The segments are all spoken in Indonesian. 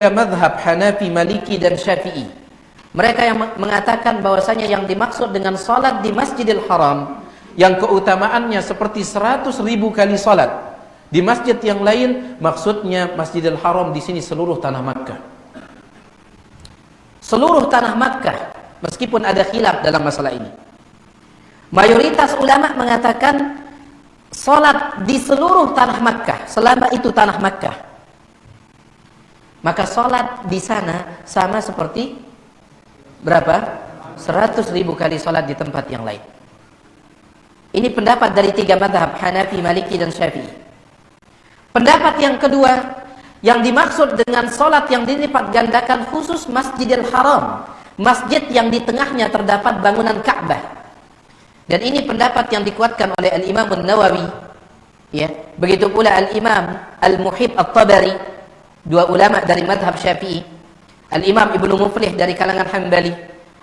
Mazhab Hanafi, Maliki dan Syafi'i. Mereka yang mengatakan bahwasanya yang dimaksud dengan salat di Masjidil Haram yang keutamaannya seperti 100.000 kali salat di masjid yang lain, maksudnya Masjidil Haram di sini seluruh tanah Makkah. Seluruh tanah Makkah, meskipun ada khilaf dalam masalah ini. Mayoritas ulama mengatakan salat di seluruh tanah Makkah selama itu tanah Makkah. Maka sholat di sana sama seperti berapa? 100.000 kali sholat di tempat yang lain. Ini pendapat dari tiga mazhab, Hanafi, Maliki dan Syafi'i. Pendapat yang kedua, yang dimaksud dengan sholat yang dilipat gandakan khusus Masjidil Haram, masjid yang di tengahnya terdapat bangunan Ka'bah. Dan ini pendapat yang dikuatkan oleh Al-Imam An-Nawawi, ya. Begitu pula Al-Imam Al-Muhib At-Tabari, dua ulama dari madhab Syafi'i, Al-Imam Ibnu Muflih dari kalangan Hambali,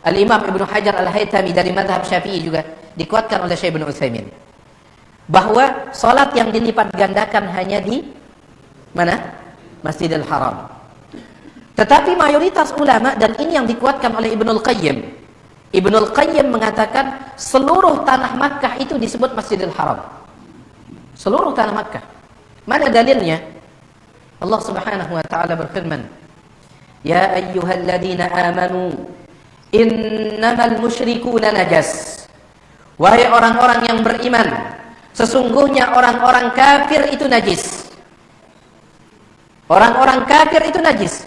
Al-Imam Ibnu Hajar Al-Haytami dari madhab Syafi'i juga dikuatkan oleh Syekh Ibnu Utsaimin bahwa salat yang dilipat gandakan hanya di mana? Masjidil Haram. Tetapi mayoritas ulama, dan ini yang dikuatkan oleh Ibnul Qayyim, Ibnul Qayyim mengatakan seluruh tanah Makkah itu disebut Masjidil Haram. Seluruh tanah Makkah. Mana dalilnya? Allah Subhanahu wa taala berfirman, "Ya ayyuhalladzina amanu innamal musyrikuuna najas." Wahai orang-orang yang beriman, sesungguhnya orang-orang kafir itu najis. Orang-orang kafir itu najis.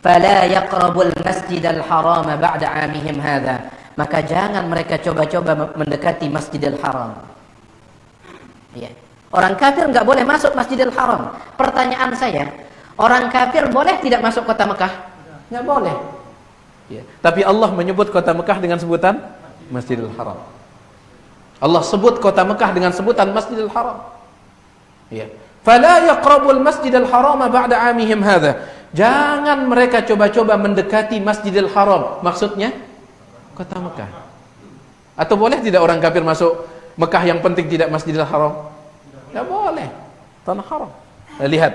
Fala yaqrabul masjidal harama ba'da 'amihim hadza. Maka jangan mereka coba-coba mendekati Masjidil Haram. Ya. Orang kafir nggak boleh masuk Masjidil Haram. Pertanyaan saya, orang kafir boleh tidak masuk kota Mekah? Nggak boleh. Ya. Tapi Allah menyebut kota Mekah dengan sebutan Masjidil Haram. Allah sebut kota Mekah dengan sebutan Masjidil Haram. Ya. Fala yaqrabul Masjidil Haram ba'da 'amihim hadza. Jangan mereka coba-coba mendekati Masjidil Haram. Maksudnya kota Mekah. Atau boleh tidak orang kafir masuk Mekah, yang penting tidak Masjidil Haram? Tidak boleh, tanah haram. Lihat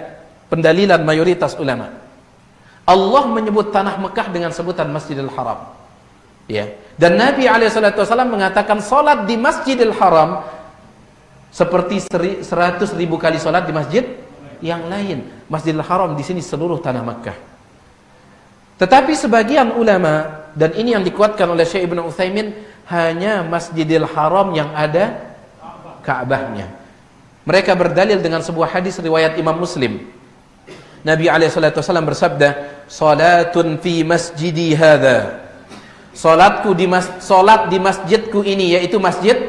pendalilan mayoritas ulama. Allah menyebut tanah Mekah dengan sebutan Masjidil Haram. Ya. Dan Nabi SAW mengatakan salat di Masjidil Haram seperti 100.000 kali salat di masjid yang lain. Masjidil Haram di sini seluruh tanah Mekah. Tetapi sebagian ulama, dan ini yang dikuatkan oleh Syekh Ibnu Utsaimin, hanya Masjidil Haram yang ada Ka'bahnya. Mereka berdalil dengan sebuah hadis riwayat Imam Muslim. Nabi SAW bersabda, "Salatun fi masjidi hadza." Salat di masjidku ini, yaitu Masjid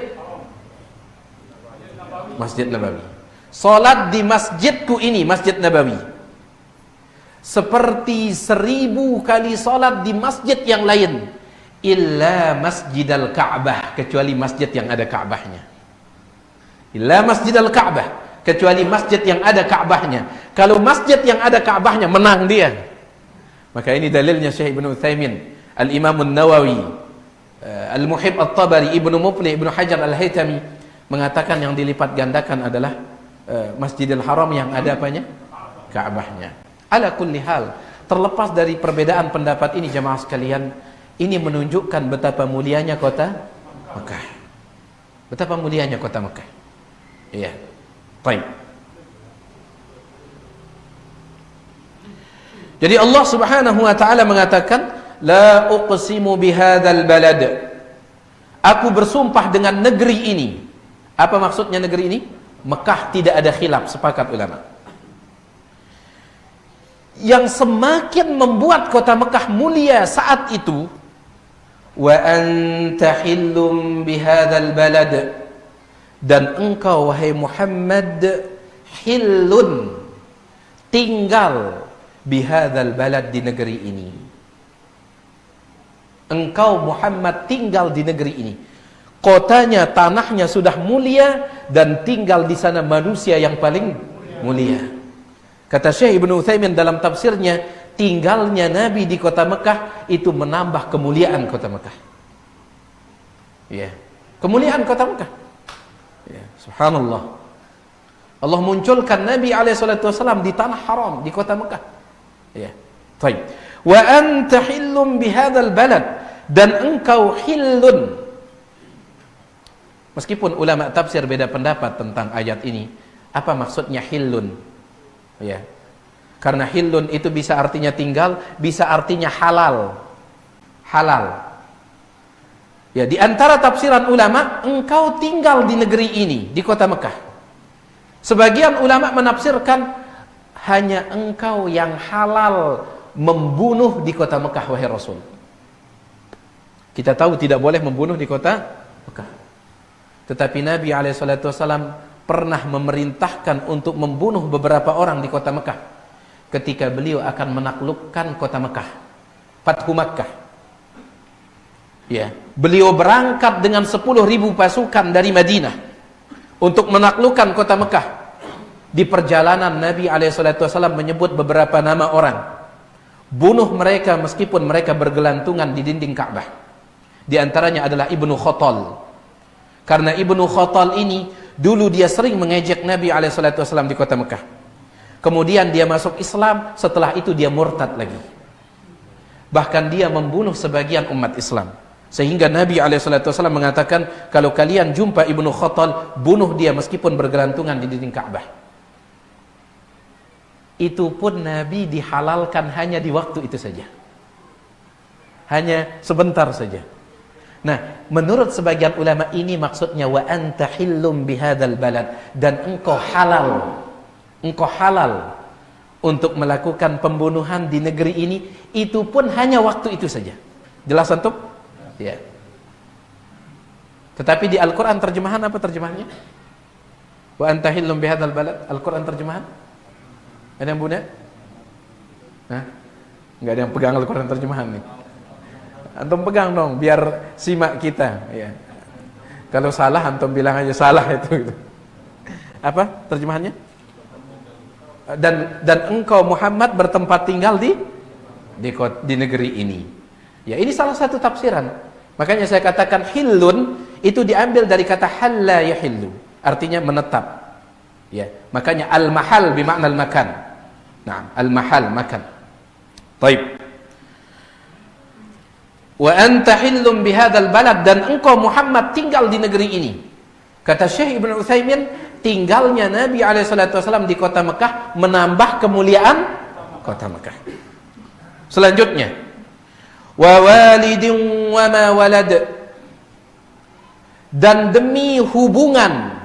Nabawi. Salat di masjidku ini, Masjid Nabawi, seperti 1000 kali salat di masjid yang lain, illa Masjidal Ka'bah, kecuali masjid yang ada Ka'bahnya. Illa Masjidal Ka'bah, kecuali masjid yang ada Ka'bahnya. Kalau masjid yang ada Ka'bahnya, menang dia. Maka ini dalilnya Syekh Ibnu Utsaimin, Al-Imam An-Nawawi, Al-Muhib At-Tabari, Ibnu Muflih, Ibnu Hajar Al-Haytami mengatakan yang dilipat gandakan adalah Masjidil Haram yang ada apanya? Ka'bahnya. Ala kulli hal, terlepas dari perbedaan pendapat ini jemaah sekalian, ini menunjukkan betapa mulianya kota Mekah. Betapa mulianya kota Mekah. Iya. Baik. Jadi Allah Subhanahu wa taala mengatakan, la uqsimu bihadzal balad. Aku bersumpah dengan negeri ini. Apa maksudnya negeri ini? Mekah tidak ada khilaf, sepakat ulama. Yang semakin membuat kota Mekah mulia saat itu, wa anta hillum bihadzal balad. Dan engkau wahai Muhammad hillun, tinggal bihadzal balad, di negeri ini. Engkau Muhammad tinggal di negeri ini. Kotanya, tanahnya sudah mulia, dan tinggal di sana manusia yang paling mulia. Kata Syekh Ibnu Utsaimin dalam tafsirnya, tinggalnya Nabi di kota Mekah itu menambah kemuliaan kota Mekah. Ya, kemuliaan kota Mekah. Ya, subhanallah. Allah munculkan Nabi SAW di tanah haram, di kota Mekah. Ya. Baik. Wa anta hillum bihadzal balad, dan engkau hillun. Meskipun ulama tafsir beda pendapat tentang ayat ini, apa maksudnya hillun? Ya. Karena hillun itu bisa artinya tinggal, bisa artinya halal. Halal. Ya, di antara tafsiran ulama, engkau tinggal di negeri ini, di kota Mekah. Sebagian ulama menafsirkan hanya engkau yang halal membunuh di kota Mekah, wahai Rasul. Kita tahu tidak boleh membunuh di kota Mekah. Tetapi Nabi SAW pernah memerintahkan untuk membunuh beberapa orang di kota Mekah ketika beliau akan menaklukkan kota Mekah, Fathu Makkah. Ya, beliau berangkat dengan 10.000 pasukan dari Madinah untuk menaklukkan kota Mekah. Di perjalanan Nabi SAW menyebut beberapa nama orang, bunuh mereka meskipun mereka bergelantungan di dinding Ka'bah. Di antaranya adalah Ibnu Khattal. Karena Ibnu Khattal ini dulu dia sering mengejek Nabi SAW di kota Mekah. Kemudian dia masuk Islam, setelah itu dia murtad lagi. Bahkan dia membunuh sebagian umat Islam. Sehingga Nabi SAW mengatakan, kalau kalian jumpa Ibnu Khattal, bunuh dia meskipun bergelantungan di dinding Ka'bah. Itu pun Nabi dihalalkan hanya di waktu itu saja. Hanya sebentar saja. Nah, menurut sebagian ulama ini maksudnya wa anta hillum bihadzal balad, dan engkau halal. Engkau halal untuk melakukan pembunuhan di negeri ini, itu pun hanya waktu itu saja. Jelas antum? Ya. Tetapi di Al-Quran terjemahan apa terjemahannya? Wa anta hillum bihadzal balad. Al-Quran terjemahan? Ada yang punya? Hah? Enggak ada yang pegang Al-Quran terjemahan nih. Antum pegang dong biar simak kita, ya. Kalau salah antum bilang aja salah itu gitu. Apa terjemahannya? Dan engkau Muhammad bertempat tinggal di negeri ini. Ya, ini salah satu tafsiran. Makanya saya katakan hillun itu diambil dari kata halla yahillu, artinya menetap. Ya, makanya al-mahal bimakna al-makan. Nah, al-mahal makan. Baik. Wa anta hillum bihadzal balad, dan engkau Muhammad tinggal di negeri ini. Kata Syekh Ibnu Utsaimin, tinggalnya Nabi SAW di kota Mekah menambah kemuliaan kota Mekah. Selanjutnya, wa walidin wa ma walad, dan demi hubungan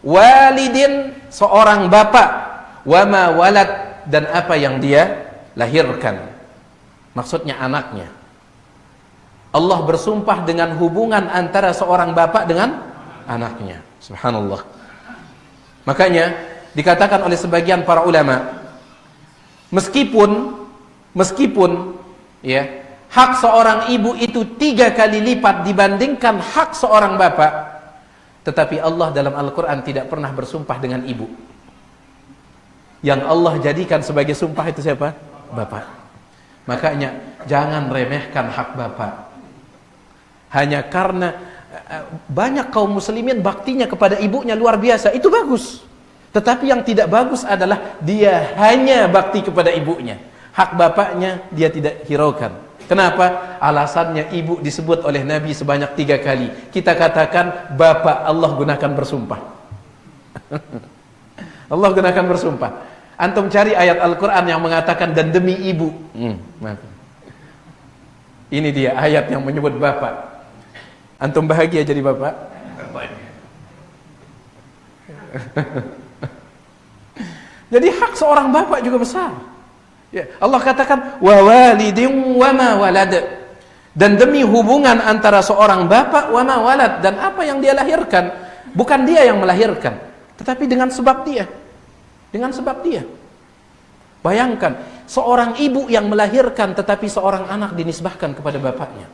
walidin seorang bapak, wa ma walad, dan apa yang dia lahirkan, maksudnya anaknya. Allah bersumpah dengan hubungan antara seorang bapak dengan anaknya. Subhanallah. Makanya dikatakan oleh sebagian para ulama, meskipun ya, hak seorang ibu itu 3 kali lipat dibandingkan hak seorang bapak, tetapi Allah dalam Al-Quran tidak pernah bersumpah dengan ibu. Yang Allah jadikan sebagai sumpah itu siapa? Bapak. Makanya jangan remehkan hak bapak. Hanya karena banyak kaum muslimin baktinya kepada ibunya luar biasa, itu bagus. Tetapi yang tidak bagus adalah dia hanya bakti kepada ibunya, hak bapaknya dia tidak hiraukan. Kenapa? Alasannya ibu disebut oleh Nabi sebanyak 3 kali. Kita katakan bapak Allah gunakan bersumpah. Allah gunakan bersumpah. Antum cari ayat Al-Quran yang mengatakan dan demi ibu. Ini dia ayat yang menyebut bapak. Antum bahagia jadi bapak? Jadi hak seorang bapak juga besar. Ya, Allah katakan wa walidin wa ma walad, dan demi hubungan antara seorang bapak wa ma walad, dan apa yang dia lahirkan. Bukan dia yang melahirkan, tetapi dengan sebab dia. Dengan sebab dia. Bayangkan seorang ibu yang melahirkan, tetapi seorang anak dinisbahkan kepada bapaknya.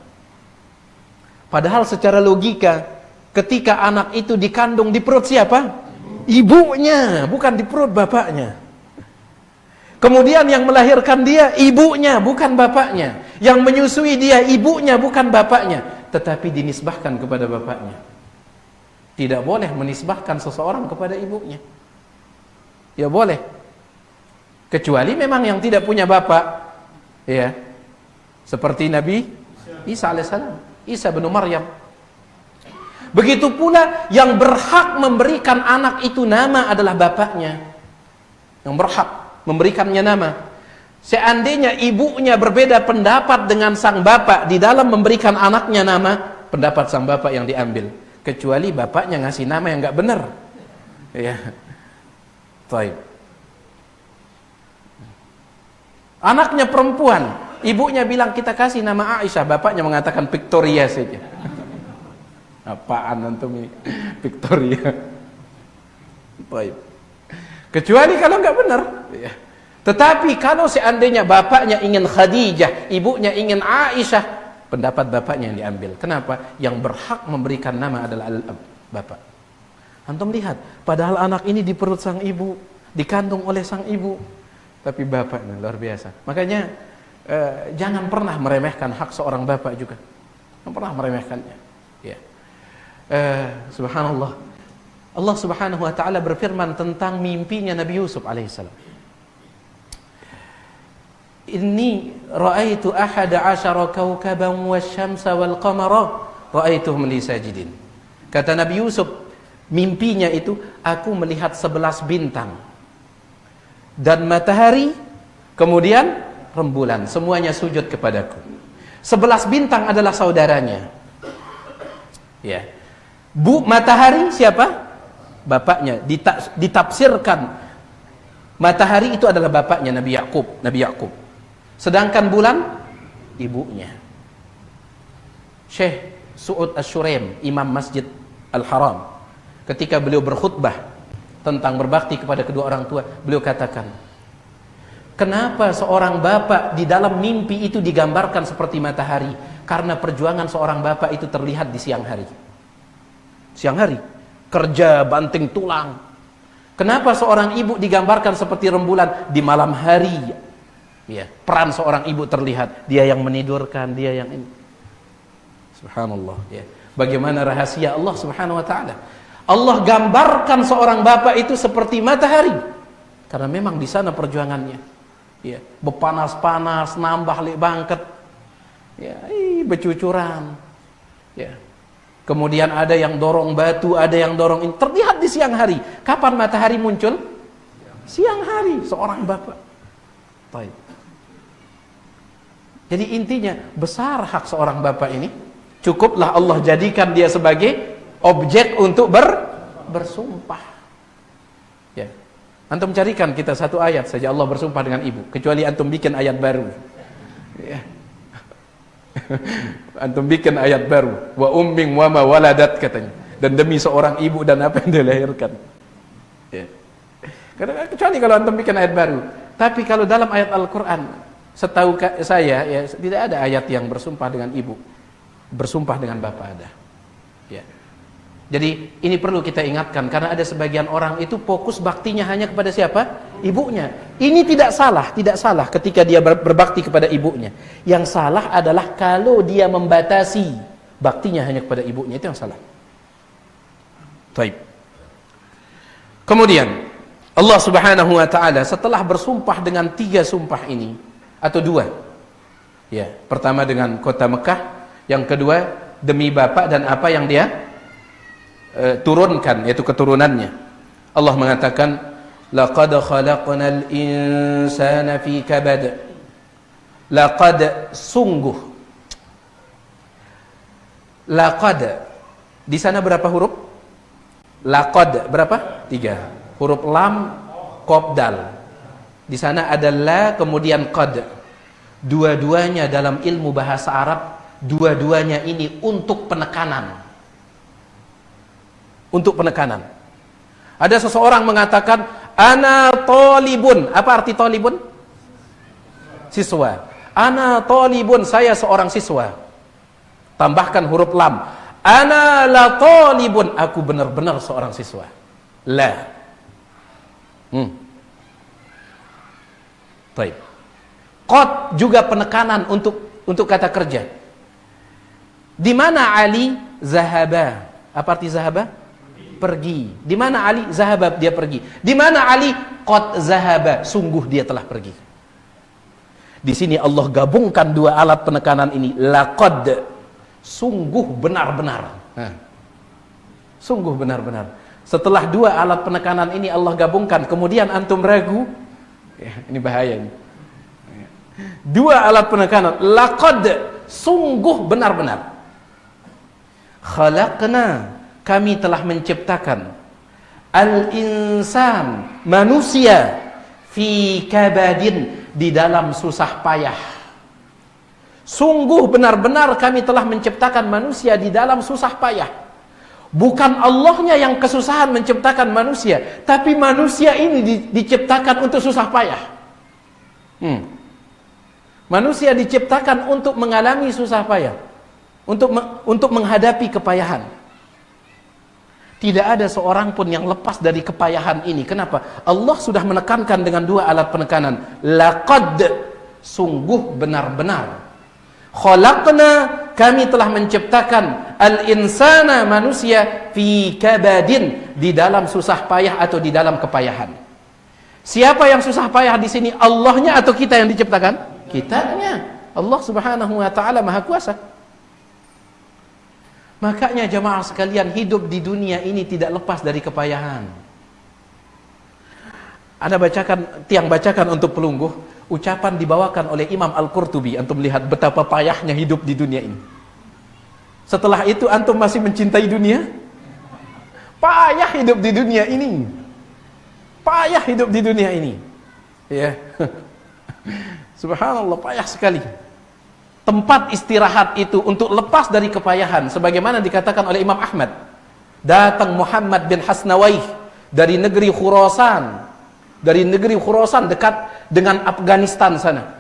Padahal secara logika, ketika anak itu dikandung di perut siapa? Ibunya, bukan di perut bapaknya. Kemudian yang melahirkan dia ibunya, bukan bapaknya. Yang menyusui dia ibunya, bukan bapaknya, tetapi dinisbahkan kepada bapaknya. Tidak boleh menisbahkan seseorang kepada ibunya. Ya boleh, kecuali memang yang tidak punya bapak, Ya. Seperti Nabi Isa alaihissalam, Isa bin Maryam. Begitu pula yang berhak memberikan anak itu nama adalah bapaknya. Yang berhak memberikannya nama. Seandainya ibunya berbeda pendapat dengan sang bapak di dalam memberikan anaknya nama, pendapat sang bapak yang diambil. Kecuali bapaknya ngasih nama yang nggak benar. Ya. Baik. Anaknya perempuan, ibunya bilang kita kasih nama Aisyah, bapaknya mengatakan Victoria saja. Apaan antum ini? Victoria. Baik. Kecuali kalau nggak benar. Ya. Tetapi kalau seandainya bapaknya ingin Khadijah, ibunya ingin Aisyah, pendapat bapaknya yang diambil. Kenapa? Yang berhak memberikan nama adalah bapak. Antum lihat, padahal anak ini di perut sang ibu, dikandung oleh sang ibu, tapi bapaknya luar biasa. Makanya jangan pernah meremehkan hak seorang bapak juga. Jangan pernah meremehkannya. Ya. Subhanallah. Allah Subhanahu wa taala berfirman tentang mimpinya Nabi Yusuf alaihissalam. Inni ra'aitu ahada asyara kawkaban wasyamsa wal qamara ra'aituhum li sajidin. Kata Nabi Yusuf, mimpinya itu aku melihat 11 bintang dan matahari, kemudian rembulan, semuanya sujud kepadaku. 11 bintang adalah saudaranya. Ya. Matahari siapa? Bapaknya. Ditafsirkan matahari itu adalah bapaknya Nabi Yakub. Sedangkan bulan ibunya. Syekh Su'ud Asy-Syuraim, Imam Masjid Al-Haram, ketika beliau berkhutbah tentang berbakti kepada kedua orang tua, beliau katakan, kenapa seorang bapak di dalam mimpi itu digambarkan seperti matahari? Karena perjuangan seorang bapak itu terlihat di siang hari. Siang hari, kerja banting tulang. Kenapa seorang ibu digambarkan seperti rembulan? Di malam hari, ya, peran seorang ibu terlihat. Dia yang menidurkan, dia yang ini. Subhanallah. Ya. Bagaimana rahasia Allah Subhanahu wa taala. Allah gambarkan seorang bapak itu seperti matahari. Karena memang di sana perjuangannya. Ya, bepanas-panas, nambah lek bangket. Ya, becucuran. Ya. Kemudian ada yang dorong batu, ada yang dorong ini. Terlihat di siang hari. Kapan matahari muncul? Siang hari, seorang bapak. Baik. Jadi intinya, besar hak seorang bapak ini. Cukuplah Allah jadikan dia sebagai objek untuk bersumpah. Ya. Antum carikan kita satu ayat saja Allah bersumpah dengan ibu. Kecuali antum bikin ayat baru. Ya. Antum bikin ayat baru, wa ummin wa ma waladat katanya, dan demi seorang ibu dan apa yang dilahirkan. Ya. Kecuali kalau antum bikin ayat baru. Tapi kalau dalam ayat Al-Quran, setahu saya ya, tidak ada ayat yang bersumpah dengan ibu, bersumpah dengan bapak ada. Ya. Jadi ini perlu kita ingatkan, karena ada sebagian orang itu fokus baktinya hanya kepada siapa? Ibunya. Ini tidak salah ketika dia berbakti kepada ibunya. Yang salah adalah kalau dia membatasi baktinya hanya kepada ibunya, itu yang salah. Baik. Kemudian Allah Subhanahu wa taala setelah bersumpah dengan 3 sumpah ini atau 2. Ya, pertama dengan kota Mekah, yang kedua demi bapak dan apa yang dia turunkan, yaitu keturunannya. Allah mengatakan, laqad khalaqnal insana fi kabad. Laqad, sungguh. Laqad, di sana berapa huruf? Laqad berapa? 3. Huruf lam, qaf, dal. Di sana ada la, kemudian qad. Dua-duanya dalam ilmu bahasa Arab, dua-duanya ini untuk penekanan. Untuk penekanan. Ada seseorang mengatakan ana talibun. Apa arti talibun? Siswa. Ana talibun, saya seorang siswa. Tambahkan huruf lam. Ana la talibun, aku benar-benar seorang siswa. La. Baik. Qad juga penekanan untuk kata kerja. Di mana Ali? Zahaba. Apa arti zahaba? Pergi. Di mana Ali? Zahaba, dia pergi. Di mana Ali? Qad zahaba, sungguh dia telah pergi. Di sini Allah gabungkan dua alat penekanan ini. Laqad, sungguh benar-benar. Sungguh benar-benar. Setelah dua alat penekanan ini Allah gabungkan, kemudian antum ragu, ya, ini bahaya ini. Dua alat penekanan, laqad, sungguh benar-benar. Khalaqna, kami telah menciptakan al-insan, manusia, fi kabadin, di dalam susah payah. Sungguh benar-benar kami telah menciptakan manusia di dalam susah payah. Bukan Allahnya yang kesusahan menciptakan manusia, tapi manusia ini diciptakan untuk susah payah. Manusia diciptakan untuk mengalami susah payah, untuk menghadapi kepayahan. Tidak ada seorang pun yang lepas dari kepayahan ini. Kenapa? Allah sudah menekankan dengan dua alat penekanan. Laqad, sungguh benar-benar. Khalaqna, kami telah menciptakan al-insana, manusia, fi kabadin, di dalam susah payah atau di dalam kepayahan. Siapa yang susah payah di sini? Allahnya atau kita yang diciptakan? Kitanya. Allah Subhanahu wa taala Maha Kuasa. Makanya jemaah sekalian, hidup di dunia ini tidak lepas dari kepayahan. Anda bacakan, tiang bacakan untuk pelungguh, ucapan dibawakan oleh Imam Al-Qurtubi. Antum lihat betapa payahnya hidup di dunia ini. Setelah itu antum masih mencintai dunia? Payah hidup di dunia ini. Payah hidup di dunia ini. Ya. Subhanallah, payah sekali. Tempat istirahat itu untuk lepas dari kepayahan, sebagaimana dikatakan oleh Imam Ahmad. Datang Muhammad bin Hasnawaih dari negeri Khurasan, dekat dengan Afghanistan sana.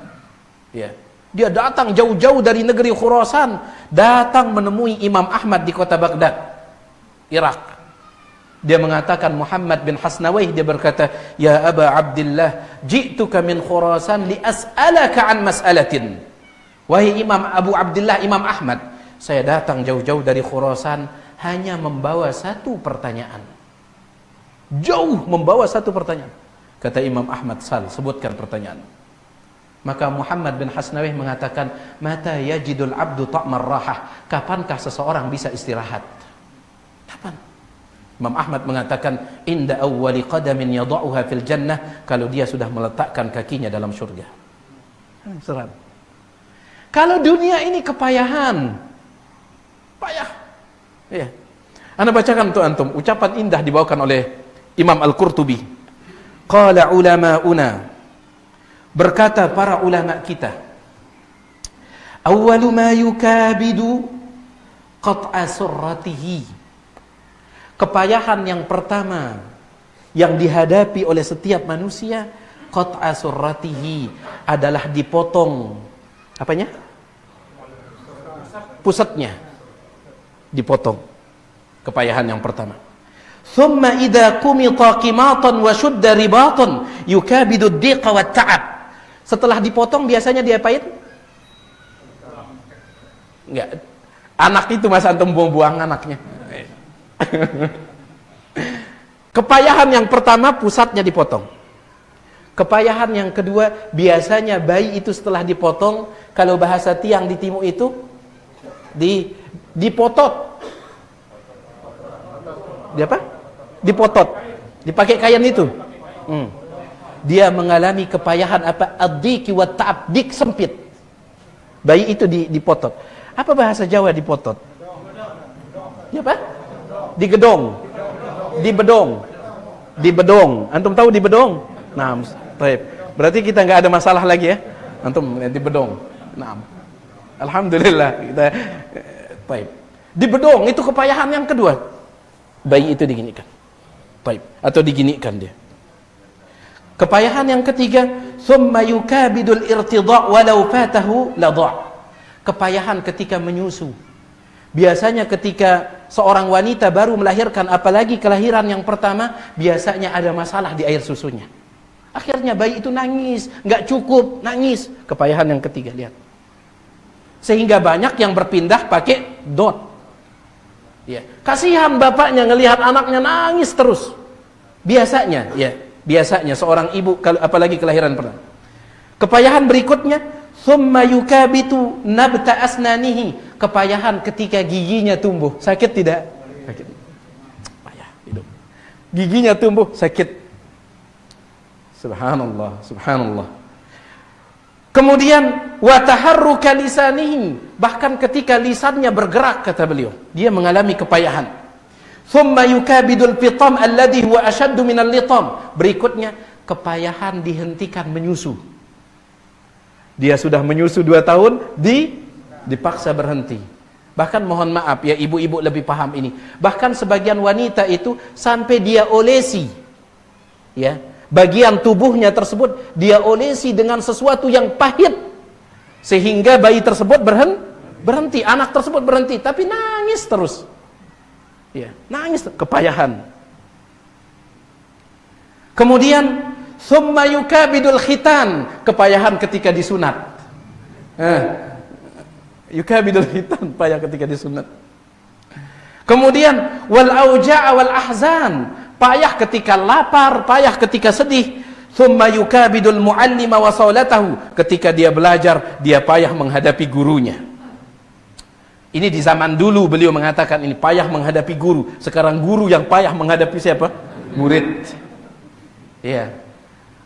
Ya. Dia datang jauh-jauh dari negeri Khurasan, datang menemui Imam Ahmad di kota Baghdad, Irak. Dia mengatakan, Muhammad bin Hasnawaih, dia berkata, "Ya Aba Abdillah, ji'tuka min Khurasan li as'alaka an mas'alatin." Wahai Imam Abu Abdillah, Imam Ahmad, saya datang jauh-jauh dari Khurasan hanya membawa satu pertanyaan. Jauh membawa satu pertanyaan. Kata Imam Ahmad, sebutkan pertanyaan. Maka Muhammad bin Hasnawaih mengatakan, "Mata yajidul abdu ta'mar rahah?" Kapankah seseorang bisa istirahat? Kapan? Imam Ahmad mengatakan, "Inda awwali qadamin yada'uha fil jannah," kalau dia sudah meletakkan kakinya dalam surga. Seram. Kalau dunia ini kepayahan, payah. Ya. Anda bacakan untuk antum, ucapan indah dibawakan oleh Imam Al-Qurtubi. Qala ulama'una, berkata para ulama kita, awwalu ma yukabidu qat'a surratihi. Kepayahan yang pertama yang dihadapi oleh setiap manusia, qat'a surratihi, adalah dipotong apanya? Pusatnya dipotong. Kepayahan yang pertama. Thumma idza qumita qimatan wa shudda ribatan yukabidu ad-dhiqa wa ta'ab. Setelah dipotong biasanya diapain? Enggak. Anak itu Mas antum buang-buang anaknya. Kepayahan yang pertama pusatnya dipotong. Kepayahan yang kedua, biasanya bayi itu setelah dipotong, kalau bahasa tiang di Timur itu dipotot. Di apa? Dipotot. Dipakai kain itu. Dia mengalami kepayahan apa? Ad-dhiqi wa ta'ab, dik sempit. Bayi itu dipotot. Apa bahasa Jawa dipotot? Di apa? Digedong. Dibedong. Dibedong. Antum tahu dibedong? Nah, baik. Berarti kita nggak ada masalah lagi ya. Antum dibedong. Nah. Alhamdulillah kita baik. Dibedong itu kepayahan yang kedua. Bayi itu diginikan. Baik, atau diginikan dia. Kepayahan yang ketiga, thumma yukabidul irtidha' walau fatahu ladha'. Kepayahan ketika menyusu. Biasanya ketika seorang wanita baru melahirkan, apalagi kelahiran yang pertama, biasanya ada masalah di air susunya. Akhirnya bayi itu nangis, nggak cukup, nangis. Kepayahan yang ketiga, lihat. Sehingga banyak yang berpindah pakai dot. Ya. Kasihan bapaknya ngelihat anaknya nangis terus. Biasanya, ya, biasanya seorang ibu, apalagi kelahiran pertama. Kepayahan berikutnya, thumma yukabitu nabta asnanihi. Kepayahan ketika giginya tumbuh. Sakit tidak? Sakit. Payah hidup. Giginya tumbuh, sakit. Subhanallah, subhanallah. Kemudian wa taharruka lisanihi, bahkan ketika lisannya bergerak, kata beliau, dia mengalami kepayahan. Thumma yukabidul fitam alladhi huwa ashaddu minal litam. Berikutnya, kepayahan dihentikan menyusu. Dia sudah menyusu 2 tahun, dipaksa berhenti. Bahkan mohon maaf ya, ibu-ibu lebih paham ini. Bahkan sebagian wanita itu sampai dia olesi, ya, bagian tubuhnya tersebut dia olesi dengan sesuatu yang pahit, sehingga bayi tersebut berhenti, anak tersebut berhenti, tapi nangis terus, ya, nangis, kepayahan. Kemudian summa yukabidul khitan, kepayahan ketika disunat. Yukabidul khitan, payah ketika disunat. Kemudian wal auja'a wal ahzan, payah ketika lapar, payah ketika sedih. Thumma yukabidul muallima wa sawlatahu, ketika dia belajar, dia payah menghadapi gurunya. Ini di zaman dulu beliau mengatakan ini payah menghadapi guru. Sekarang guru yang payah menghadapi siapa? Murid. Ya.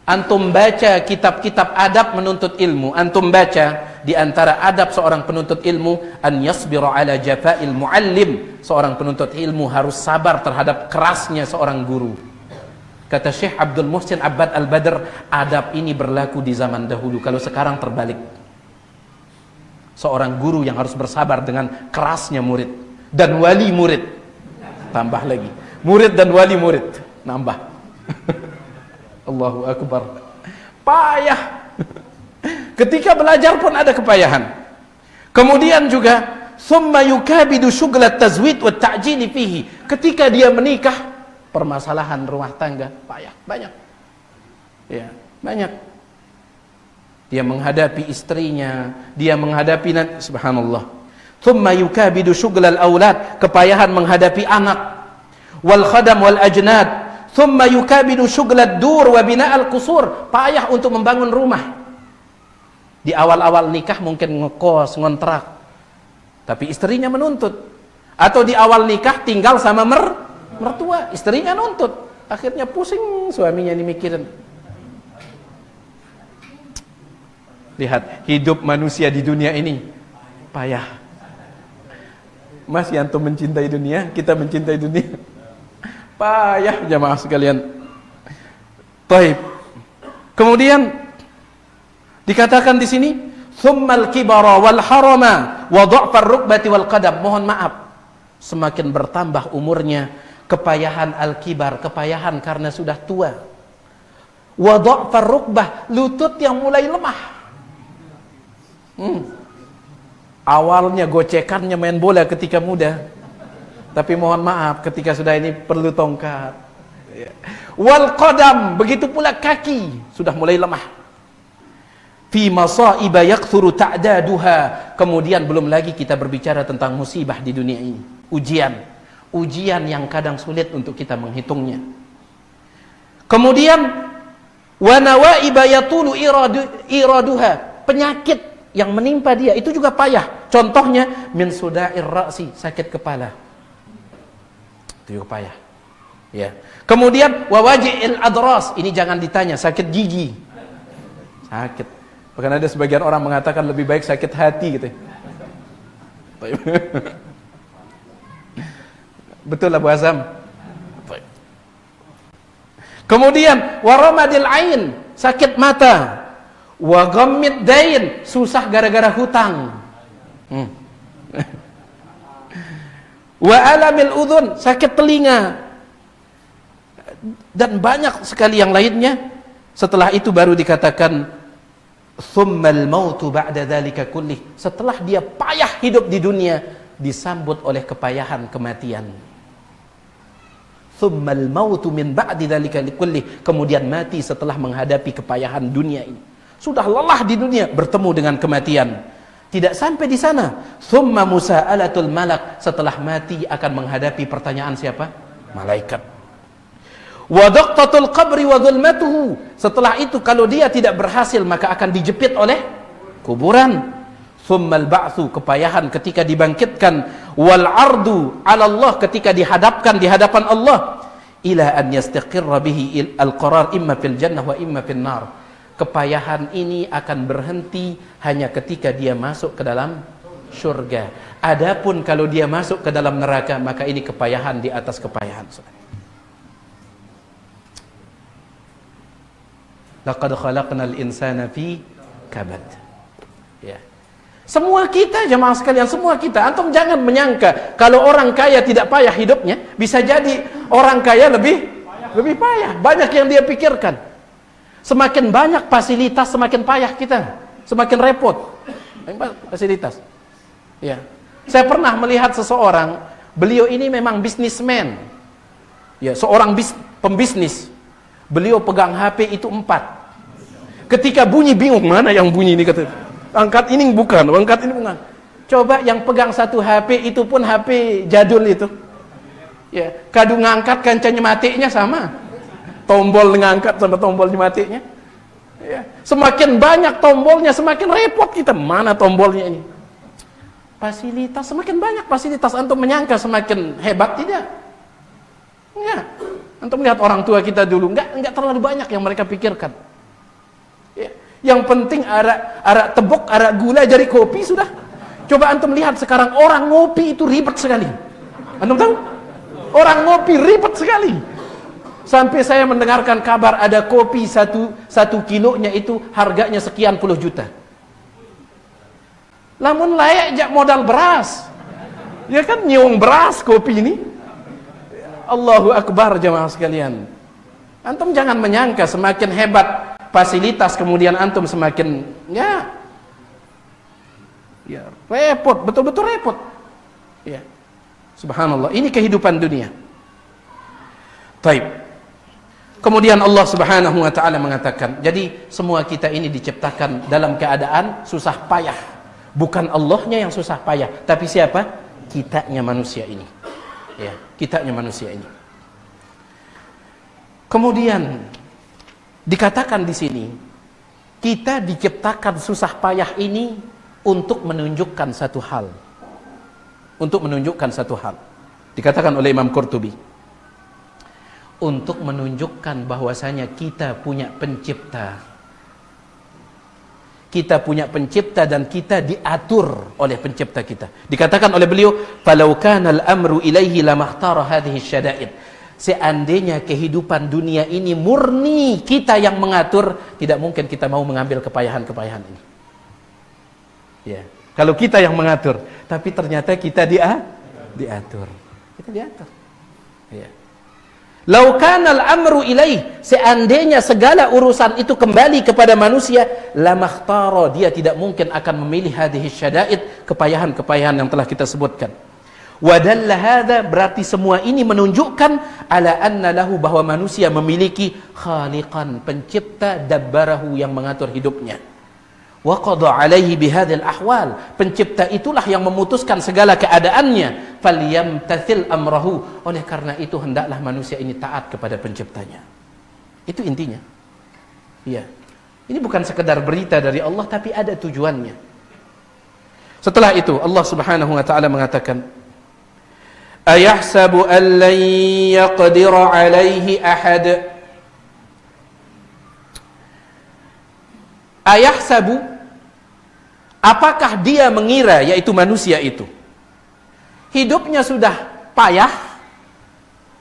Antum baca kitab-kitab adab menuntut ilmu, antum baca di antara adab seorang penuntut ilmu, an yasbiru ala jafa'il muallim. Seorang penuntut ilmu harus sabar terhadap kerasnya seorang guru. Kata Syekh Abdul Muhsin Abbad Al-Badr, adab ini berlaku di zaman dahulu, kalau sekarang terbalik. Seorang guru yang harus bersabar dengan kerasnya murid dan wali murid. Tambah lagi, murid dan wali murid, nambah. Allahu Akbar. Payah. Ketika belajar pun ada kepayahan. Kemudian juga summa yukabidu syughlat tazwid wa ta'jili fihi. Ketika dia menikah, permasalahan rumah tangga payah, banyak. Ya, banyak. Dia menghadapi istrinya, dia menghadapi subhanallah. Summa yukabidu syughlal aulad, kepayahan menghadapi anak. Wal khadam wal ajnad. Thumma yukabidu syughlad dur wa bina'al qusur, payah untuk membangun rumah. Di awal-awal nikah mungkin ngekos, ngontrak, tapi istrinya menuntut. Atau di awal nikah tinggal sama mertua, istrinya nuntut, akhirnya pusing suaminya ini mikirin. Lihat hidup manusia di dunia ini payah. Mas, yang antum mencintai dunia, kita mencintai dunia, payah jamaah sekalian. Taib. Kemudian dikatakan di sini, tsummal kibara wal harama wa dha'far rukbati wal qadam. Mohon maaf, semakin bertambah umurnya, kepayahan al-kibar, kepayahan karena sudah tua. Wa dha'far rukbah, lutut yang mulai lemah. Awalnya gocekannya main bola ketika muda, tapi mohon maaf ketika sudah ini perlu tongkat. Wal qadam, begitu pula kaki sudah mulai lemah. Fi masaiba yakthuru ta'daduha. Kemudian belum lagi kita berbicara tentang musibah di dunia ini, ujian yang kadang sulit untuk kita menghitungnya. Kemudian wa nawaiba yatulu iraduha, penyakit yang menimpa dia itu juga payah. Contohnya min suda'ir ra'si, sakit kepala. Itu juga payah. Ya. Kemudian wawaji'il adras, ini jangan ditanya, sakit gigi. Sakit. Bahkan ada sebagian orang mengatakan lebih baik sakit hati gitu. Betul Abu Azam. Kemudian waramadil ain, sakit mata. Wa ghammid dain, susah gara-gara hutang. Wa alamil udhun, sakit telinga. Dan banyak sekali yang lainnya. Setelah itu baru dikatakan tsummal mautu ba'da dzalika kullih. Setelah dia payah hidup di dunia, disambut oleh kepayahan kematian. Tsummal mautu min ba'di dzalika kullih, kemudian mati setelah menghadapi kepayahan dunia ini. Sudah lelah di dunia, bertemu dengan kematian. Tidak sampai di sana, tsumma musa'alatul malak, setelah mati akan menghadapi pertanyaan siapa? Malaikat. Wa daqtatul qabri wa dhulmatuhu. Setelah itu kalau dia tidak berhasil maka akan dijepit oleh kuburan. Tsummal ba'tsu, kepayahan ketika dibangkitkan, wal ardu 'ala Allah, ketika dihadapkan di hadapan Allah, ila an yastaqirra bihi al-qarar imma fil jannah wa imma fil nar. Kepayahan ini akan berhenti hanya ketika dia masuk ke dalam surga. Adapun kalau dia masuk ke dalam neraka, maka ini kepayahan di atas kepayahan. Laqad khalaqnal insana fi kabad. Ya. Semua kita, jemaah sekalian, semua kita. Antum jangan menyangka kalau orang kaya tidak payah hidupnya, bisa jadi orang kaya lebih payah. Banyak yang dia pikirkan. Semakin banyak fasilitas, semakin payah kita, semakin repot. Fasilitas. Ya. Saya pernah melihat seseorang, beliau ini memang bisnismen. Ya, seorang pembisnis. Beliau pegang HP itu 4. Ketika bunyi bingung, mana yang bunyi ini, kata. Angkat ini bukan, angkat ini bukan. Coba yang pegang satu HP itu pun HP jadul itu. Ya, kadu ngangkat kancanya matinya sama. Tombol ngangkat sama tombolnya matinya. Ya, semakin banyak tombolnya semakin repot kita. Mana tombolnya ini? Fasilitas, semakin banyak fasilitas, antum menyangka semakin hebat, tidak? Enggak. Antum lihat orang tua kita dulu, enggak terlalu banyak yang mereka pikirkan. Ya. Yang penting arak tebok, arak gula, jari kopi sudah. Coba antum lihat sekarang orang ngopi itu ribet sekali. Antum tahu? Orang ngopi ribet sekali. Sampai saya mendengarkan kabar ada kopi satu kilonya itu harganya sekian puluh juta. Lamun layak jak modal beras. Ya kan nyiung beras kopi ini. Allahu Akbar jemaah sekalian. Antum jangan menyangka semakin hebat fasilitas kemudian antum semakin ya repot, betul-betul repot. Ya. Subhanallah, ini kehidupan dunia. Taib. Kemudian Allah Subhanahu wa taala mengatakan, jadi semua kita ini diciptakan dalam keadaan susah payah. Bukan Allahnya yang susah payah, tapi siapa? Kitanya manusia ini. Ya, kitanya manusia ini. Kemudian dikatakan di sini, kita diciptakan susah payah ini untuk menunjukkan satu hal. Untuk menunjukkan satu hal. Dikatakan oleh Imam Qurtubi, untuk menunjukkan bahwasanya kita punya pencipta. Kita punya pencipta dan kita diatur oleh pencipta kita. Dikatakan oleh beliau, "Falau kana al-amru ilaihi lamakhtara hadhihi syada'id." Seandainya kehidupan dunia ini murni kita yang mengatur, tidak mungkin kita mau mengambil kepayahan-kepayahan ini. Ya, kalau kita yang mengatur, tapi ternyata kita diatur. Kita diatur. Ya. Lau kana al-amru ilaih, seandainya segala urusan itu kembali kepada manusia, lamakhtara, dia tidak mungkin akan memilih hadhihi syada'id, kepayahan-kepayahan yang telah kita sebutkan. Wadalla hadza, berarti semua ini menunjukkan ala anna lahu, bahwa manusia memiliki khaliqan, pencipta, dabbarahu, yang mengatur hidupnya. Wa qada alaihi bihadzal ahwal, pencipta itulah yang memutuskan segala keadaannya. Falyamtathil amrahu, oleh karena itu hendaklah manusia ini taat kepada penciptanya. Itu intinya. Iya. Ini bukan sekedar berita dari Allah, tapi ada tujuannya. Setelah itu Allah Subhanahu wa taala mengatakan, ayahsabu an lan yaqdira alaihi ahad. Ayahsabu, apakah dia mengira, yaitu manusia itu, hidupnya sudah payah,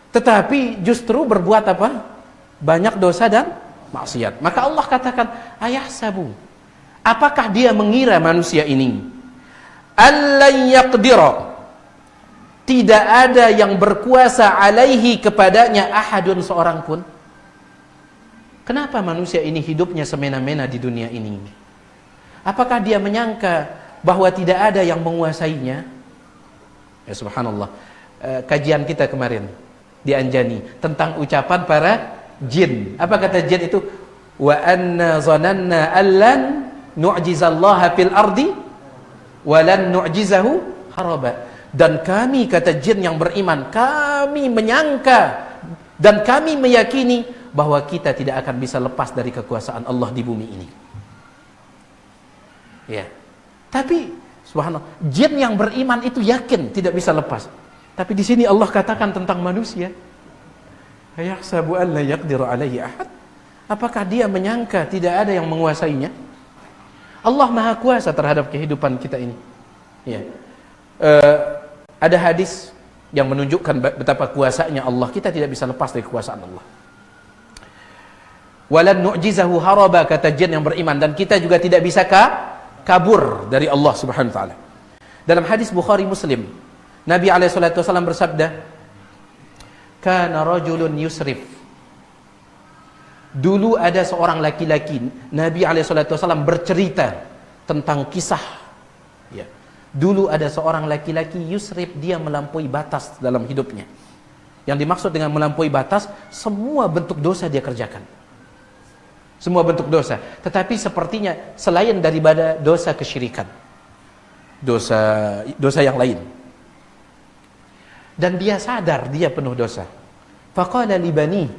tetapi justru berbuat apa? Banyak dosa dan maksiat. Maka Allah katakan, ayahsabu, apakah dia mengira manusia ini, allan yaqdira, tidak ada yang berkuasa alaihi, kepadanya, ahadun, seorang pun. Kenapa manusia ini hidupnya semena-mena di dunia ini? Apakah dia menyangka bahwa tidak ada yang menguasainya? Ya subhanallah. Kajian kita kemarin di Anjani tentang ucapan para jin. Apa kata jin itu? Wa anna zananna allan nu'jizallaha fil ardi wa lan nu'jizahu haraba. Dan kami, kata jin yang beriman, kami menyangka Dan kami meyakini bahwa kita tidak akan bisa lepas dari kekuasaan Allah di bumi ini. Ya. Tapi subhanallah, jin yang beriman itu yakin tidak bisa lepas. Tapi di sini Allah katakan tentang manusia, ayahsabu an la yaqdiru alaihi ahad. Apakah dia menyangka tidak ada yang menguasainya? Allah Maha Kuasa terhadap kehidupan kita ini. Ya. Ada hadis yang menunjukkan betapa kuasanya Allah. Kita tidak bisa lepas dari kekuasaan Allah. Walan nu'jizahu haraba, kata jin yang beriman, dan kita juga tidak bisa kabur dari Allah Subhanahu wa taala. Dalam hadis Bukhari Muslim, Nabi alaihi salatu wasallam bersabda, kana rajulun yusrif. Dulu ada seorang laki-laki, Nabi alaihi salatu wasallam bercerita tentang kisah. Ya. Dulu ada seorang laki-laki yusrif, dia melampaui batas dalam hidupnya. Yang dimaksud dengan melampaui batas, semua bentuk dosa dia kerjakan. Semua bentuk dosa. Tetapi sepertinya selain daripada dosa kesyirikan, dosa yang lain. Dan dia sadar dia penuh dosa. Faqala li bani,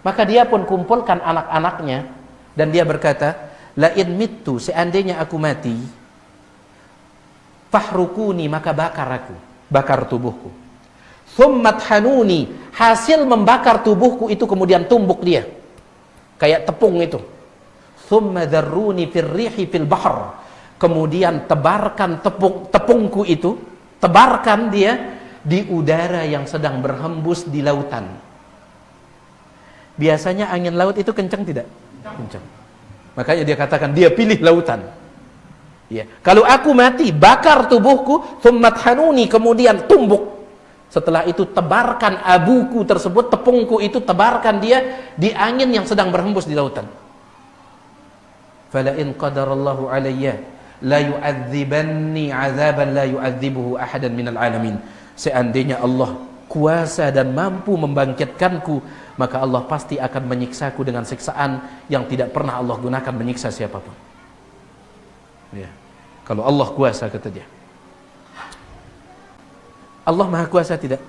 maka dia pun kumpulkan anak-anaknya dan dia berkata, la in mittu, seandainya aku mati, fahrukuni, maka bakar tubuhku. Thummat hanuni, hasil membakar tubuhku itu kemudian tumbuk dia kayak tepung itu. Thumma dharruni fir rihi fil bahr, kemudian tebarkan tepungku itu, tebarkan dia di udara yang sedang berhembus di lautan. Biasanya angin laut itu kencang tidak? Kencang. Makanya dia katakan dia pilih lautan. Ya. Kalau aku mati, bakar tubuhku, thummat hanuni, kemudian tumbuk. Setelah itu tebarkan abuku tersebut, tepungku itu tebarkan dia di angin yang sedang berhembus di lautan. Fala in qadarallahu alayya la yu'adzibanni 'adzaban la yu'adzibuhu ahadan minal alamin. Seandainya Allah kuasa dan mampu membangkitkanku, maka Allah pasti akan menyiksaku dengan siksaan yang tidak pernah Allah gunakan menyiksa siapapun. Ya. Kalau Allah kuasa, kata dia. Allah Maha Kuasa tidak?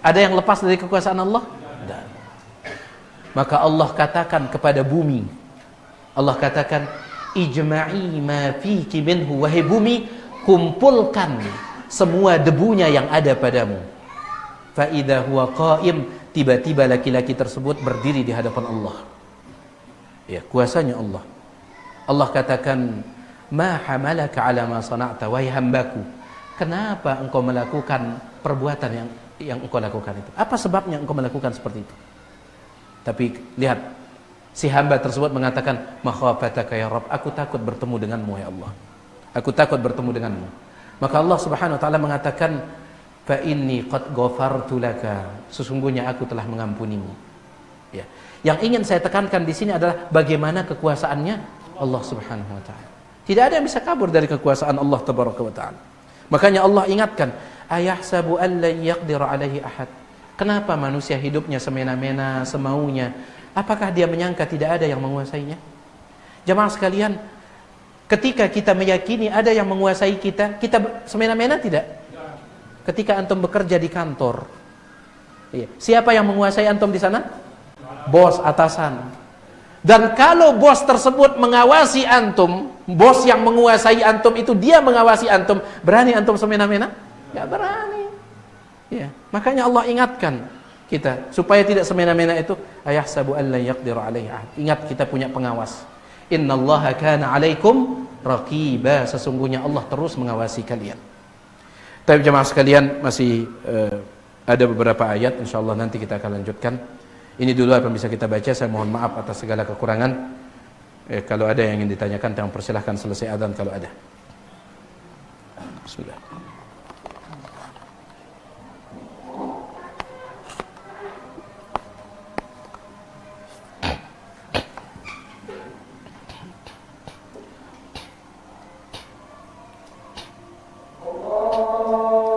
Ada yang lepas dari kekuasaan Allah? Tidak. Maka Allah katakan kepada bumi, Allah katakan, ijma'i ma fiki minhu, wahai bumi, kumpulkan semua debunya yang ada padamu. Fa idza huwa qa'im, tiba-tiba laki-laki tersebut berdiri di hadapan Allah. Ya, kuasanya Allah. Allah katakan, ma hamalaka ala ma sana'ta, wahai hambaku, kenapa engkau melakukan perbuatan yang engkau lakukan itu? Apa sebabnya engkau melakukan seperti itu? Tapi lihat, si hamba tersebut mengatakan, makhafataka ya Rabb, aku takut bertemu denganmu ya Allah. Aku takut bertemu denganmu. Maka Allah Subhanahu wa taala mengatakan, fa inni qad ghafartu laka, sesungguhnya aku telah mengampunimu. Ya. Yang ingin saya tekankan di sini adalah bagaimana kekuasaannya Allah Subhanahu wa taala. Tidak ada yang bisa kabur dari kekuasaan Allah Tabaraka wa taala. Makanya Allah ingatkan, ayahsabu an la yaqdiru alaihi ahad. Kenapa manusia hidupnya semena-mena, semaunya? Apakah dia menyangka tidak ada yang menguasainya? Jamaah sekalian, ketika kita meyakini ada yang menguasai kita, kita semena-mena tidak? Ketika antum bekerja di kantor, siapa yang menguasai antum di sana? Bos, atasan. Dan kalau bos tersebut mengawasi antum, bos yang menguasai antum itu dia mengawasi antum, berani antum semena-mena? Enggak berani. Ya, makanya Allah ingatkan kita supaya tidak semena-mena itu, ayahsabu an la yaqdiru alaihi ahad. Ingat, kita punya pengawas. Innallaha kana 'alaikum raqiba, sesungguhnya Allah terus mengawasi kalian. Tapi jemaah sekalian, masih ada beberapa ayat, insyaallah nanti kita akan lanjutkan. Ini dulu apa yang bisa kita baca. Saya mohon maaf atas segala kekurangan. Kalau ada yang ingin ditanyakan, tolong persilahkan selesai adzan kalau ada. Bismillah. Allah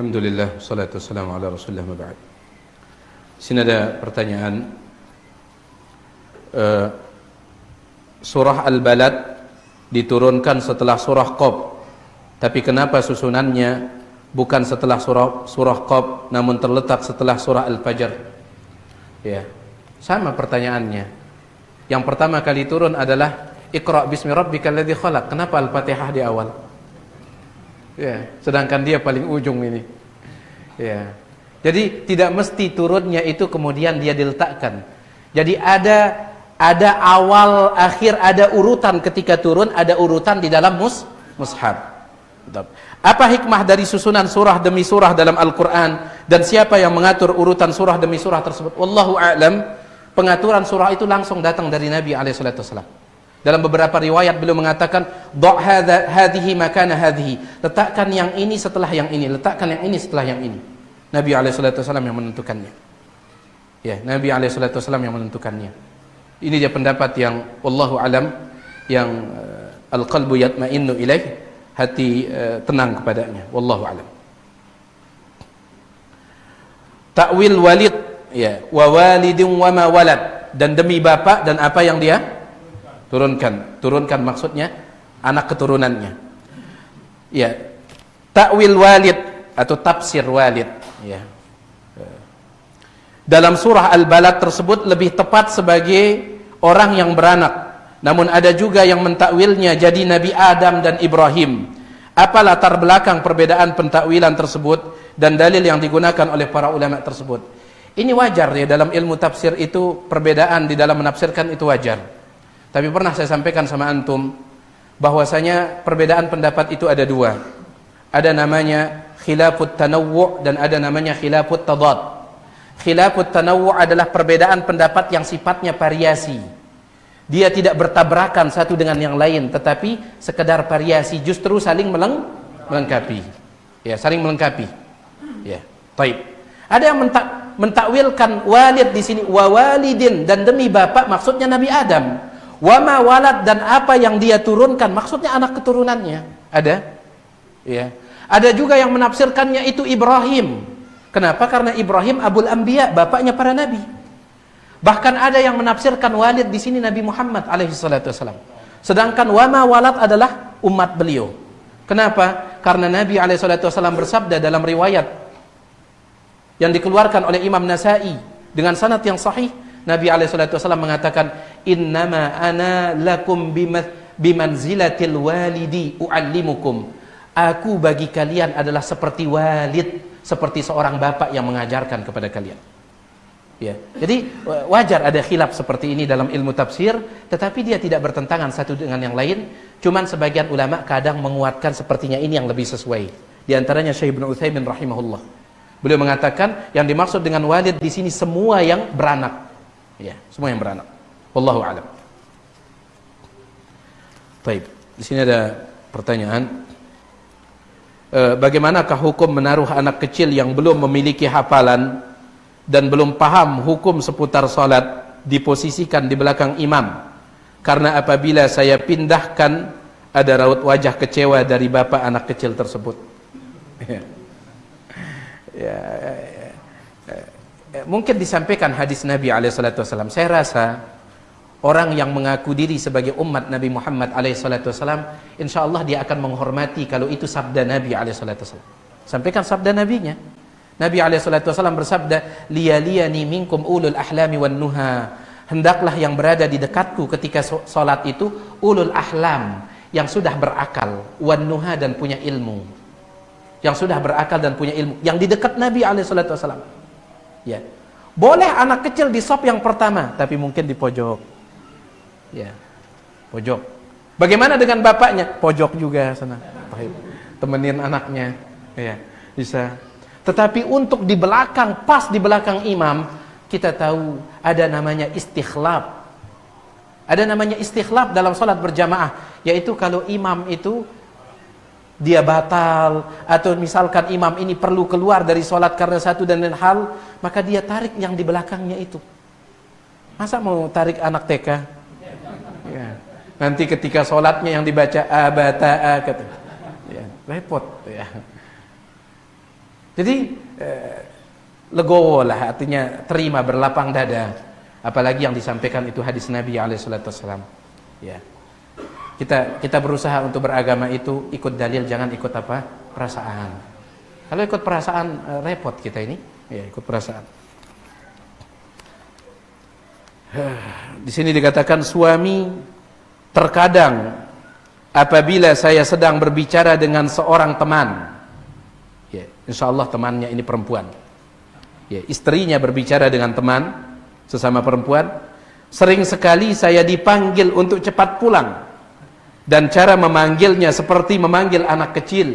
Alhamdulillah, salatu wassalamu ala rasulillah ma ba'd. Sini ada pertanyaan. Surah Al-Balad diturunkan setelah surah Qaf, tapi kenapa susunannya bukan setelah surah Qaf namun terletak setelah surah Al-Fajr? Ya, sama pertanyaannya. Yang pertama kali turun adalah Iqra bismi rabbikal ladzi khalaq. Kenapa Al-Fatihah di awal? Ya, sedangkan dia paling ujung ini. Ya. Jadi tidak mesti turunnya itu kemudian dia diletakkan. Jadi ada awal, akhir, ada urutan ketika turun, ada urutan di dalam mushaf. Apa hikmah dari susunan surah demi surah dalam Al-Qur'an dan siapa yang mengatur urutan surah demi surah tersebut? Wallahu a'lam. Pengaturan surah itu langsung datang dari Nabi alaihi salatu wasallam. Dalam beberapa riwayat beliau mengatakan, "Dha' hadhihi makana hadhihi." Letakkan yang ini setelah yang ini, letakkan yang ini setelah yang ini. Nabi alaihi salatu wasallam yang menentukannya. Ya, Nabi alaihi salatu wasallam yang menentukannya. Ini dia pendapat yang wallahu alam, yang al-qalbu yatma'innu ilaih, hati tenang kepadanya. Wallahu alam. Ta'wil walid, ya, wa walidin wa ma walad, dan demi bapak dan apa yang dia turunkan maksudnya anak keturunannya. Ya, ta'wil walid atau tafsir walid, ya. Dalam surah Al-Balad tersebut lebih tepat sebagai orang yang beranak. Namun ada juga yang mentakwilnya jadi Nabi Adam dan Ibrahim. Apa latar belakang perbedaan pentakwilan tersebut dan dalil yang digunakan oleh para ulama tersebut? Ini wajar ya, dalam ilmu tafsir itu perbedaan di dalam menafsirkan itu wajar. Tapi pernah saya sampaikan sama antum bahwasanya perbedaan pendapat itu ada dua. Ada namanya khilafut tanawwu' dan ada namanya khilafut tadad. Khilafut tanawwu' adalah perbedaan pendapat yang sifatnya variasi. Dia tidak bertabrakan satu dengan yang lain, tetapi sekedar variasi, justru saling melengkapi. Ya, saling melengkapi. Ya, baik. Ada yang mentakwilkan walid di sini wa walidin, dan demi bapak maksudnya Nabi Adam. Wa ma walad, dan apa yang dia turunkan maksudnya anak keturunannya. Ada? Ya. Ada juga yang menafsirkannya itu Ibrahim. Kenapa? Karena Ibrahim abul anbiya, bapaknya para nabi. Bahkan ada yang menafsirkan walid di sini Nabi Muhammad alaihi salatu wasallam. Sedangkan wa ma walad adalah umat beliau. Kenapa? Karena Nabi alaihi salatu wasallam bersabda dalam riwayat yang dikeluarkan oleh Imam Nasa'i dengan sanad yang sahih, Nabi alaihi salatu wasallam mengatakan, "Innama ana lakum bimanzilatil walidi u'allimukum." Aku bagi kalian adalah seperti walid, seperti seorang bapak yang mengajarkan kepada kalian. Ya. Jadi wajar ada khilaf seperti ini dalam ilmu tafsir, tetapi dia tidak bertentangan satu dengan yang lain. Cuman sebagian ulama kadang menguatkan sepertinya ini yang lebih sesuai. Di antaranya Syekh Ibnu Utsaimin rahimahullah. Beliau mengatakan yang dimaksud dengan walid di sini semua yang beranak. Ya, semua yang beranak. Wallahu a'lam. Baik, di sini ada pertanyaan. Bagaimanakah hukum menaruh anak kecil yang belum memiliki hafalan dan belum paham hukum seputar salat diposisikan di belakang imam? Karena apabila saya pindahkan ada raut wajah kecewa dari bapak anak kecil tersebut. Mungkin disampaikan hadis Nabi alaihissalatu wassalam. Saya rasa orang yang mengaku diri sebagai umat Nabi Muhammad alaihissalatu wassalam, insyaallah dia akan menghormati kalau itu sabda Nabi alaihissalatu wassalam. Sampaikan sabda nabinya. Nabi alaihissalatu wassalam bersabda, "Liyaliyani minkum ulul ahlami wan nuha." Hendaklah yang berada di dekatku ketika salat itu ulul ahlam, yang sudah berakal, wan nuha, dan punya ilmu. Yang sudah berakal dan punya ilmu, yang di dekat Nabi alaihissalatu wassalam. Ya. Boleh anak kecil di saf yang pertama, tapi mungkin di pojok. Ya. Pojok. Bagaimana dengan bapaknya? Pojok juga sana. Temenin anaknya, ya, bisa. Tetapi untuk di belakang, pas di belakang imam, kita tahu ada namanya istikhlaf. Ada namanya istikhlaf dalam salat berjamaah, yaitu kalau imam itu dia batal, atau misalkan imam ini perlu keluar dari salat karena satu dan lain hal, maka dia tarik yang di belakangnya itu. Masa mau tarik anak TK? Ya. Nanti ketika salatnya yang dibaca abata'a kata. Ya, repot ya. Jadi legowo lah, artinya terima, berlapang dada. Apalagi yang disampaikan itu hadis Nabi SAW. Ya. Kita berusaha untuk beragama itu ikut dalil, jangan ikut apa? Perasaan. Kalau ikut perasaan repot kita ini. Ya, ikut perasaan. Di sini dikatakan suami terkadang apabila saya sedang berbicara dengan seorang teman, ya, insya Allah temannya ini perempuan, ya, istrinya berbicara dengan teman sesama perempuan, sering sekali saya dipanggil untuk cepat pulang, dan cara memanggilnya seperti memanggil anak kecil.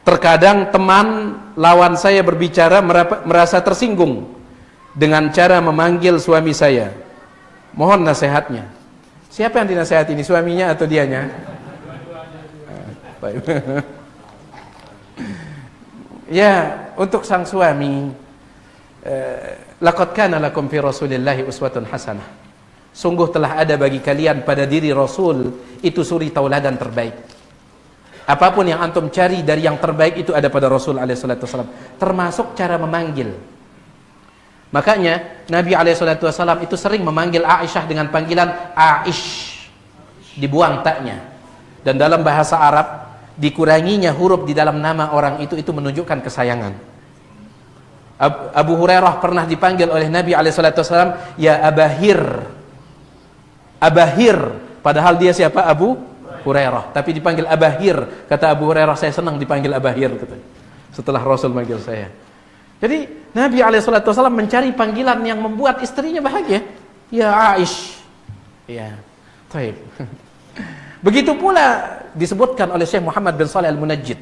Terkadang teman lawan saya berbicara merasa tersinggung dengan cara memanggil suami saya. Mohon nasihatnya. Siapa yang dinasihati ini, suaminya atau dianya? Ya, untuk sang suami, laqad kana lakum fi Rasulillahi uswatun hasanah. Sungguh telah ada bagi kalian pada diri Rasul itu suri tauladan terbaik. Apapun yang antum cari dari yang terbaik itu ada pada Rasul alaihissalam, termasuk cara memanggil. Makanya Nabi alaihissalam itu sering memanggil Aisyah dengan panggilan Aish, dibuang taknya. Dan dalam bahasa Arab dikuranginya huruf di dalam nama orang itu menunjukkan kesayangan. Abu Hurairah pernah dipanggil oleh Nabi alaihissalam, ya Abahir. Abahir, padahal dia siapa? Abu Hurairah, tapi dipanggil Abahir. Kata Abu Hurairah, saya senang dipanggil Abahir, kata, setelah Rasul manggil saya. Jadi Nabi alaihissalam mencari panggilan yang membuat istrinya bahagia. Ya Aish. Ya, taib. Begitu pula disebutkan oleh Syekh Muhammad bin Shalih Al-Munajjid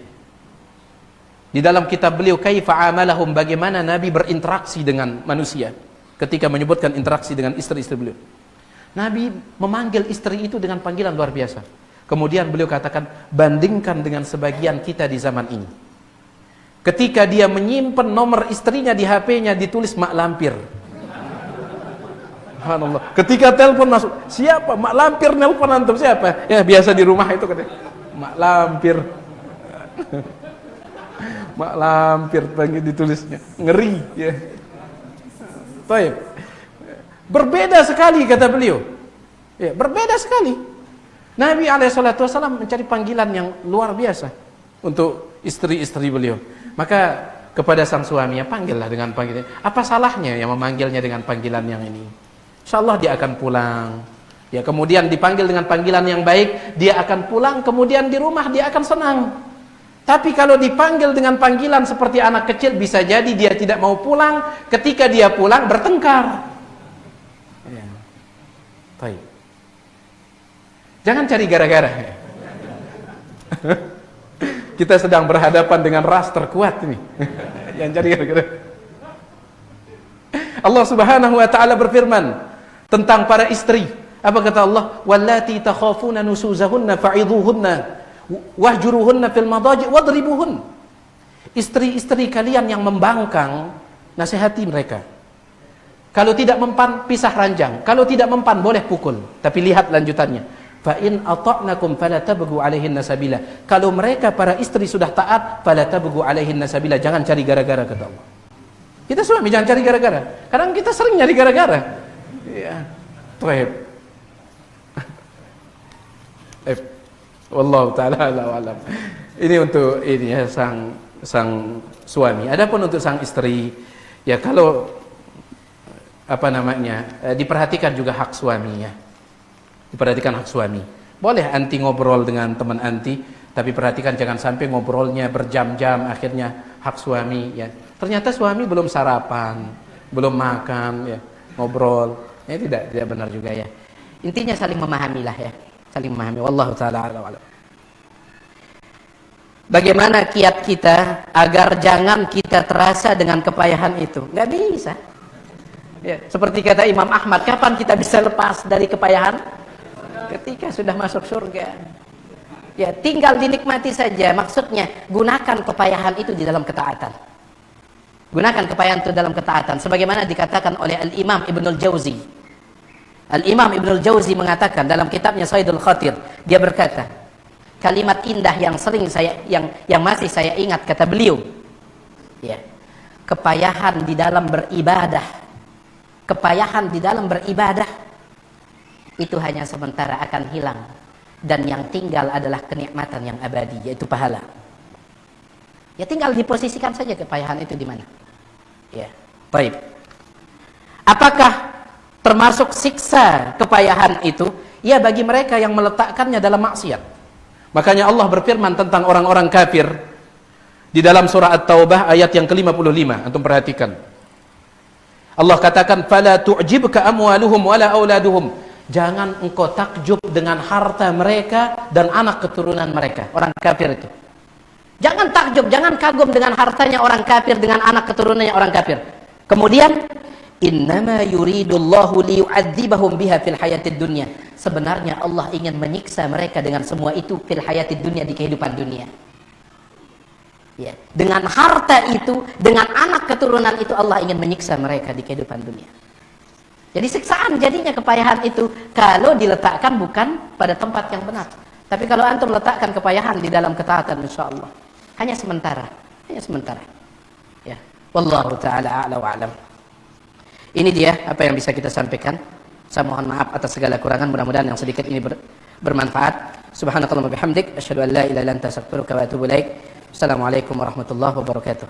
di dalam kitab beliau Kaifa Amalahum, bagaimana Nabi berinteraksi dengan manusia, ketika menyebutkan interaksi dengan istri-istri beliau. Nabi memanggil istri itu dengan panggilan luar biasa. Kemudian beliau katakan, bandingkan dengan sebagian kita di zaman ini. Ketika dia menyimpan nomor istrinya di HP-nya ditulis Mak Lampir. Subhanallah. Ketika telepon masuk, siapa? Mak Lampir nelpon antum, siapa? Ya biasa di rumah itu katanya. Mak Lampir. Mak Lampir panggil ditulisnya. Ngeri ya. Baik. Berbeda sekali kata beliau. Ya, berbeda sekali. Nabi alaihissalam mencari panggilan yang luar biasa untuk istri-istri beliau. Maka kepada sang suami, ya panggillah dengan panggilan. Apa salahnya yang memanggilnya dengan panggilan yang ini? Insyaallah dia akan pulang. Ya, kemudian dipanggil dengan panggilan yang baik, dia akan pulang, kemudian di rumah dia akan senang. Tapi kalau dipanggil dengan panggilan seperti anak kecil, bisa jadi dia tidak mau pulang. Ketika dia pulang bertengkar. Ya. Baik. Jangan cari gara-gara. Kita sedang berhadapan dengan ras terkuat ini. Jangan cari gara-gara. Allah Subhanahu wa taala berfirman tentang para istri. Apa kata Allah? Wallati takhafuna nusuzahunna fa'idhuhunna wahjuruhunna fil madaji wadribuhun. Istri-istri kalian yang membangkang, nasihati mereka. Kalau tidak mempan, pisah ranjang. Kalau tidak mempan, boleh pukul. Tapi lihat lanjutannya. Fa in ata'nakum fala tabghu 'alaihinna sabila. Kalau mereka para istri sudah taat, fala tabghu 'alaihinna sabila. Jangan cari gara-gara kata Allah. Kita suami jangan cari gara-gara. Kadang kita sering nyari gara-gara. Ya. Baik. Wallahu taala alam. Ini untuk ini ya sang suami. Adapun untuk sang istri, ya kalau apa namanya, diperhatikan juga hak suaminya. Diperhatikan hak suami. Boleh anti ngobrol dengan teman anti, tapi perhatikan jangan sampai ngobrolnya berjam-jam, akhirnya hak suami ya. Ternyata suami belum sarapan, belum makan ya, ngobrol. Ya tidak benar juga ya. Intinya saling memahamilah ya. saling memahami. Wallahu taala a'lam. Bagaimana kiat kita agar jangan kita terasa dengan kepayahan itu? Nggak bisa. Ya, seperti kata Imam Ahmad, kapan kita bisa lepas dari kepayahan? Ketika sudah masuk surga. Ya, tinggal dinikmati saja. Maksudnya, gunakan kepayahan itu di dalam ketaatan. Gunakan kepayahan itu dalam ketaatan. Sebagaimana dikatakan oleh Al-Imam Ibnul Jauzi. Al-Imam Ibnul Jauzi mengatakan dalam kitabnya Saidul Khatir, dia berkata, kalimat indah yang sering yang masih saya ingat, kata beliau, ya, kepayahan di dalam beribadah, kepayahan di dalam beribadah itu hanya sementara akan hilang, dan yang tinggal adalah kenikmatan yang abadi, yaitu pahala. Ya, tinggal diposisikan saja kepayahan itu di mana. Ya, baik. Apakah termasuk siksa kepayahan itu? Ya, bagi mereka yang meletakkannya dalam maksiat. Makanya Allah berfirman tentang orang-orang kafir di dalam surah At-Taubah ayat yang ke-55. Antum perhatikan. Allah katakan, "Fala tu'jibka amwaluhum wala auladuhum." Jangan engkau takjub dengan harta mereka dan anak keturunan mereka, orang kafir itu. Jangan takjub, jangan kagum dengan hartanya orang kafir, dengan anak keturunannya orang kafir. Kemudian, innama yuridullahu liyu'adzibahum biha fil hayatid dunya. Sebenarnya Allah ingin menyiksa mereka dengan semua itu fil hayatid dunya, di kehidupan dunia. Ya, dengan harta itu, dengan anak keturunan itu Allah ingin menyiksa mereka di kehidupan dunia. Jadi siksaan jadinya kepayahan itu kalau diletakkan bukan pada tempat yang benar. Tapi kalau antum letakkan kepayahan di dalam ketaatan, insyaallah hanya sementara, hanya sementara. Ya, wallahu taala a'la wa a'lam. Ini dia apa yang bisa kita sampaikan. Saya mohon maaf atas segala kurangan, mudah-mudahan yang sedikit ini bermanfaat. Subhanakallahumma bihamdik, asyhadu an la ilaha illa anta, astaghfiruka wa atubu ilaik. Assalamualaikum warahmatullahi wabarakatuh.